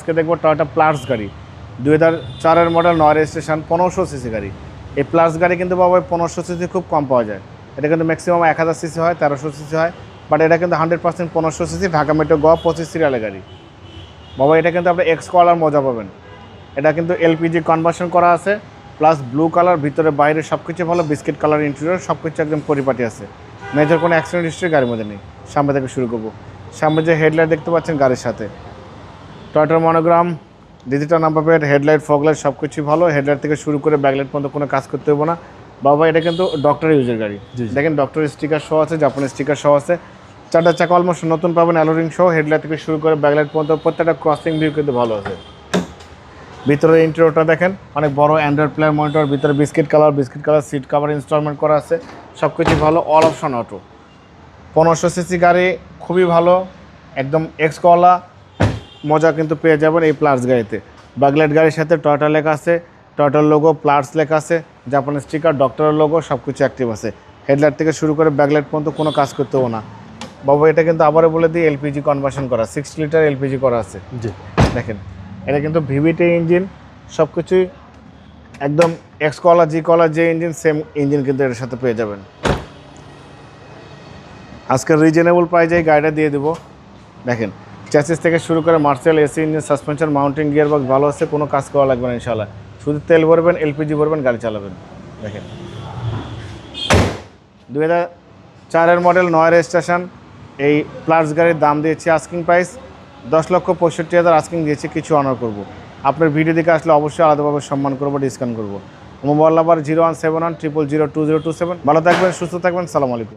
আজকে দেখবো Toyota plus গাড়ি 2004-এর মডেল, 9 রেজিস্ট্রেশন, 1500 সিসি গাড়ি। এই প্লাস গাড়ি কিন্তু বাবা 1500 সিসি খুব কম পাওয়া যায়। এটা কিন্তু ম্যাক্সিমাম 1000 সিসি হয়, 1300 সিসি হয়, বাট এটা কিন্তু 100% 1500 সিসি ঢাকা মেট্রো গ 25 সিরিয়ালের গাড়ি। বাবা এটা কিন্তু আপনি এক্স কালার মজা পাবেন। এটা কিন্তু এলপিজি কনভার্সন করা আছে, প্লাস ব্লু কালার, ভিতরে বাইরে সব কিছু ভালো, বিস্কিট কালার ইন্টেরিয়র, সব কিছু একদম পরিপাটি আছে। মেজর কোনো অ্যাক্সিডেন্ট হিস্ট্রি গাড়ির মধ্যে নেই। সামনে থেকে শুরু করবো। সামনে যে হেডলাইট দেখতে পাচ্ছেন গাড়ির সাথে টয়োটার monogram, digital number plate, headlight, fog light সব কিছুই ভালো। হেডলাইট থেকে শুরু করে ব্যাকলাইট পর্যন্ত কোনো কাজ করতে হবে না। বাবা এটা কিন্তু ডক্টর ইউজের গাড়ি। দেখেন ডক্টর স্টিকার সহ আছে, জাপানি স্টিকার সহ আছে। চারটা চাকা অলমোস্ট নতুন পাবেন, অ্যালোরিং সহ। হেডলাইট থেকে শুরু করে ব্যাকলাইট পর্যন্ত প্রত্যেকটা ক্রসিং ভিউ কিন্তু ভালো আছে। ভিতরে ইন্টেরিয়রটা দেখেন, অনেক বড় অ্যান্ড্রয়েড প্লেয়ার মনিটর, ভিতরে biscuit colour seat cover instalment করা আছে, সব কিছু ভালো, অল অপশন অটো। 1500 সিসি গাড়ি, খুবই ভালো, একদম এক্স কলা মজা কিন্তু পেয়ে যাবেন এই প্লাস গাড়িতে। ব্যাকলাইট গাড়ির সাথে টয়োটা লেখা আছে, টয়োটার লোগো, প্লাস লেখা আছে, জাপানি স্টিকার, ডক্টরের লোগো, সব কিছু অ্যাক্টিভ আছে। হেডলাইট থেকে শুরু করে ব্যাকলাইট পর্যন্ত কোনো কাজ করতে হবে না। বাবু এটা কিন্তু আবারও বলে দিই এলপিজি কনভার্সন করা, 6 লিটার এলপিজি করা আছে। জি দেখেন, এটা কিন্তু ভিভিটি ইঞ্জিন, সব কিছুই একদম এক্স কলা, জি কলা যে ইঞ্জিন, সেম ইঞ্জিন কিন্তু এর সাথে পেয়ে যাবেন। আজকে রিজনেবল প্রাইজে গাড়িটা দিয়ে দেবো। দেখেন চ্যাসিস থেকে শুরু করে Marcel, AC engine, suspension, mounting gear box ভালো আছে, কোনো কাজ করা লাগবে না ইনশাআল্লাহ। শুধু তেল ভরবেন, এলপিজি ভরবেন, গাড়ি চালাবেন। দেখেন 2004-এর মডেল, 9 রেজিস্ট্রেশন, এই প্লাস গাড়ির দাম দিয়েছি আস্কিং প্রাইস 10,65,000 আস্কিং দিয়েছি, কিছু অনার করব। আপনার ভিডিও দিকে আসলে অবশ্যই আলাদাভাবে সম্মান করবো, ডিসকাউন্ট করবো। Mobile number 0171000207। ভালো থাকবেন, সুস্থ থাকবেন, সালাম আলাইকুম।